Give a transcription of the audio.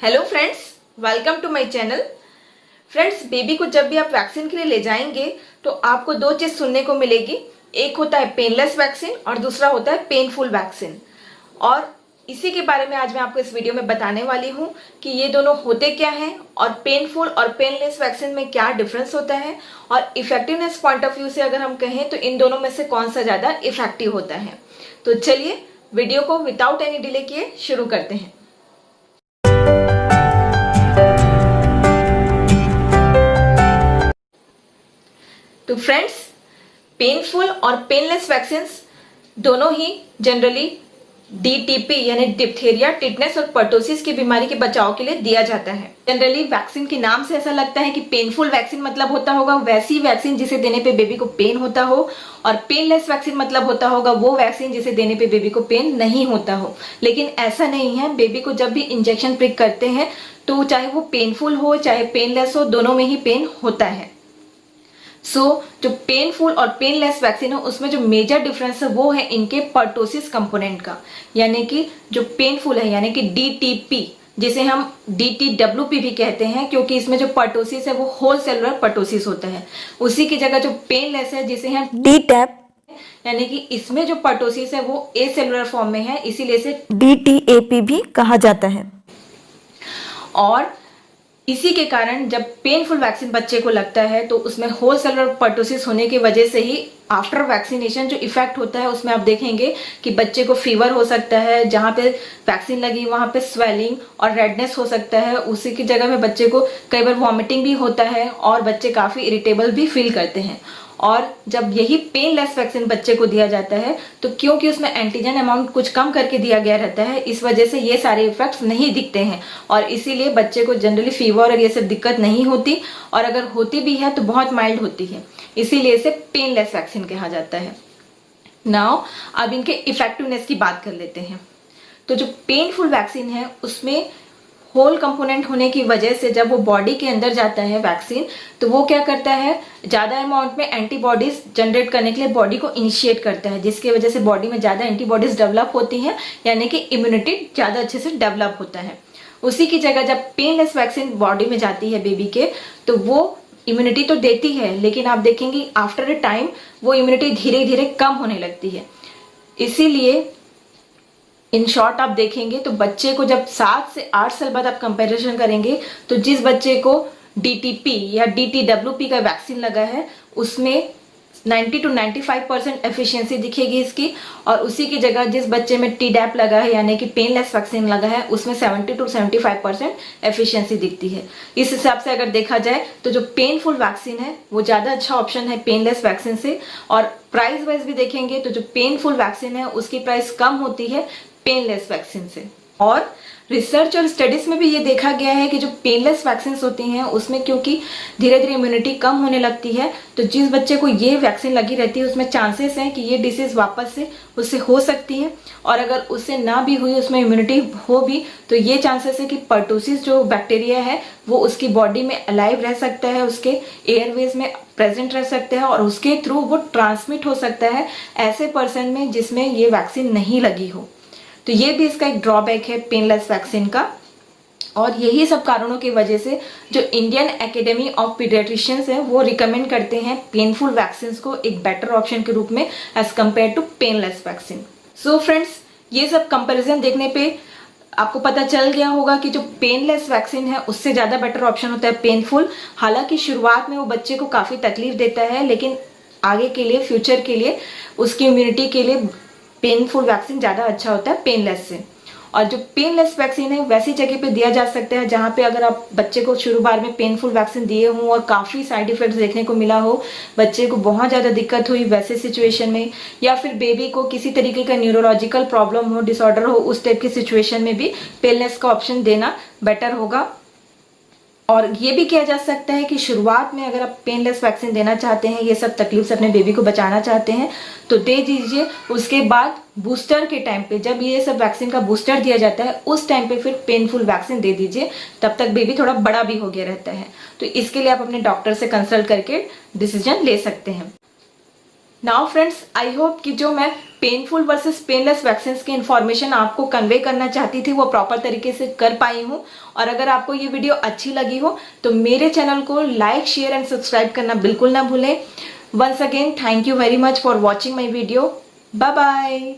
Hello friends, welcome to my channel. Friends, baby को जब भी आप वैक्सीन के लिए ले जाएंगे तो आपको दो चीज़ सुनने को मिलेगी। एक होता है पेनलेस वैक्सीन और दूसरा होता है पेनफुल वैक्सीन। और इसी के बारे में आज मैं आपको इस वीडियो में बताने वाली हूँ कि ये दोनों होते क्या हैं और पेनफुल और पेनलेस वैक्सीन में क्या डिफरेंस होता है, और इफेक्टिवनेस पॉइंट ऑफ व्यू से अगर हम कहें तो इन दोनों में से कौन सा ज़्यादा इफेक्टिव होता है। तो चलिए वीडियो को विदाउट एनी डिले किए शुरू करते हैं। तो फ्रेंड्स, पेनफुल और पेनलेस वैक्सीन दोनों ही जनरली DTP यानी डिप्थेरिया, टिटनेस और पर्टोसिस की बीमारी के बचाव के लिए दिया जाता है। जनरली वैक्सीन के नाम से ऐसा लगता है कि पेनफुल वैक्सीन मतलब होता होगा वैसी वैक्सीन जिसे देने पे बेबी को पेन होता हो, और पेनलेस वैक्सीन मतलब होता होगा वो वैक्सीन जिसे देने पे बेबी को पेन नहीं होता हो। लेकिन ऐसा नहीं है। बेबी को जब भी इंजेक्शन प्रिक करते हैं तो चाहे वो पेनफुल हो चाहे पेनलेस हो, दोनों में ही पेन होता है। जो पेनफुल और पेनलेस वैक्सीन है उसमें जो मेजर डिफरेंस है वो है इनके पर्टोसिस कंपोनेंट का। यानी कि जो पेनफुल है यानी कि DTP, जिसे हम DTWP भी कहते हैं, क्योंकि इसमें जो पर्टोसिस है वो होल सेलुलर पर्टोसिस होता है। उसी की जगह जो पेनलेस है जिसे हम DTAP, यानी कि इसमें जो पर्टोसिस है वो ए सेलुलर फॉर्म में है, इसीलिए इसे DTAP भी कहा जाता है। और इसी के कारण जब पेनफुल वैक्सीन बच्चे को लगता है तो उसमें होल सेलुलर पर्टोसिस होने की वजह से ही आफ्टर वैक्सीनेशन जो इफेक्ट होता है उसमें आप देखेंगे कि बच्चे को फीवर हो सकता है, जहाँ पे वैक्सीन लगी वहाँ पे स्वेलिंग और रेडनेस हो सकता है। उसी की जगह में बच्चे को कई बार वॉमिटिंग भी होता है और बच्चे काफ़ी इरिटेबल भी फील करते हैं। और जब यही पेनलेस वैक्सीन बच्चे को दिया जाता है तो क्योंकि उसमें एंटीजन अमाउंट कुछ कम करके दिया गया रहता है, इस वजह से ये सारे इफेक्ट्स नहीं दिखते हैं और इसीलिए बच्चे को जनरली फीवर और ये सब दिक्कत नहीं होती, और अगर होती भी है तो बहुत माइल्ड होती है। इसीलिए इसे पेनलेस वैक्सीन कहा जाता है। नाउ अब इनके इफेक्टिवनेस की बात कर लेते हैं। तो जो पेनफुल वैक्सीन है उसमें होल कंपोनेंट होने की वजह से जब वो बॉडी के अंदर जाता है वैक्सीन, तो वो क्या करता है, ज़्यादा अमाउंट में एंटीबॉडीज जनरेट करने के लिए बॉडी को इनिशिएट करता है, जिसकी वजह से बॉडी में ज़्यादा एंटीबॉडीज डेवलप होती हैं, यानी कि इम्यूनिटी ज़्यादा अच्छे से डेवलप होता है। उसी की जगह जब पेनलेस वैक्सीन बॉडी में जाती है बेबी के, तो वो इम्यूनिटी तो देती है, लेकिन आप देखेंगे आफ्टर अ टाइम वो इम्यूनिटी धीरे धीरे कम होने लगती है। इसीलिए इन शॉर्ट आप देखेंगे तो बच्चे को जब 7 से 8 साल बाद आप कंपैरिजन करेंगे तो जिस बच्चे को DTP या DTWP का वैक्सीन लगा है उसमें 90 to 95% एफिशिएंसी दिखेगी इसकी, और उसी की जगह जिस बच्चे में TDAP लगा है यानी कि पेनलेस वैक्सीन लगा है उसमें 70 to 75% एफिशिएंसी दिखती है। इस हिसाब से अगर देखा जाए तो जो पेनफुल वैक्सीन है वो ज़्यादा अच्छा ऑप्शन है पेनलेस वैक्सीन से। और प्राइस वाइज भी देखेंगे तो जो पेनफुल वैक्सीन है उसकी प्राइस कम होती है पेनलेस वैक्सीन से। और रिसर्च और स्टडीज में भी ये देखा गया है कि जो पेनलेस वैक्सीन होती हैं उसमें क्योंकि धीरे धीरे इम्यूनिटी कम होने लगती है, तो जिस बच्चे को ये वैक्सीन लगी रहती है उसमें चांसेस हैं कि ये डिसीज वापस से उससे हो सकती है, और अगर उससे ना भी हुई उसमें इम्यूनिटी हो भी तो ये चांसेस है कि पर्टोसिस जो बैक्टीरिया है वो उसकी बॉडी में अलाइव रह सकता है, उसके एयरवेज में प्रेजेंट रह सकता है और उसके थ्रू वो ट्रांसमिट हो सकता है ऐसे पर्सन में जिसमें ये वैक्सीन नहीं लगी हो। तो ये भी इसका एक ड्रॉबैक है पेनलेस वैक्सीन का। और यही सब कारणों की वजह से जो इंडियन एकेडमी ऑफ पीडियाट्रिशियंस है वो रिकमेंड करते हैं पेनफुल वैक्सीन को एक बेटर ऑप्शन के रूप में as compare to painless vaccine. So friends, ये सब कंपैरिजन देखने पे आपको पता चल गया होगा कि जो पेनलेस वैक्सीन है उससे ज़्यादा बेटर ऑप्शन होता है पेनफुल। हालांकि शुरुआत में वो बच्चे को काफ़ी तकलीफ देता है, लेकिन आगे के लिए, फ्यूचर के लिए, उसकी इम्यूनिटी के लिए पेनफुल वैक्सीन ज़्यादा अच्छा होता है पेनलेस से। और जो पेनलेस वैक्सीन है वैसी जगह पे दिया जा सकता है जहाँ पे अगर आप बच्चे को शुरू बार में पेनफुल वैक्सीन दिए हों और काफ़ी साइड इफेक्ट्स देखने को मिला हो, बच्चे को बहुत ज़्यादा दिक्कत हुई वैसे सिचुएशन में, या फिर बेबी को किसी तरीके का न्यूरोलॉजिकल प्रॉब्लम हो, डिसऑर्डर हो, उस टाइप की सिचुएशन में भी पेनलेस का ऑप्शन देना बेटर होगा। और ये भी किया जा सकता है कि शुरुआत में अगर आप पेनलेस वैक्सीन देना चाहते हैं, ये सब तकलीफ से अपने बेबी को बचाना चाहते हैं तो दे दीजिए। उसके बाद बूस्टर के टाइम पे जब ये सब वैक्सीन का बूस्टर दिया जाता है उस टाइम पे फिर पेनफुल वैक्सीन दे दीजिए, तब तक बेबी थोड़ा बड़ा भी हो गया रहता है। तो इसके लिए आप अपने डॉक्टर से कंसल्ट करके डिसीजन ले सकते हैं। नाउ फ्रेंड्स, आई होप कि जो मैं पेनफुल वर्सेस पेनलेस वैक्सीन की इन्फॉर्मेशन आपको कन्वे करना चाहती थी वो प्रॉपर तरीके से कर पाई हूँ। और अगर आपको ये वीडियो अच्छी लगी हो तो मेरे चैनल को लाइक, शेयर एंड सब्सक्राइब करना बिल्कुल ना भूलें। Once again thank you very much for watching my video. Bye bye.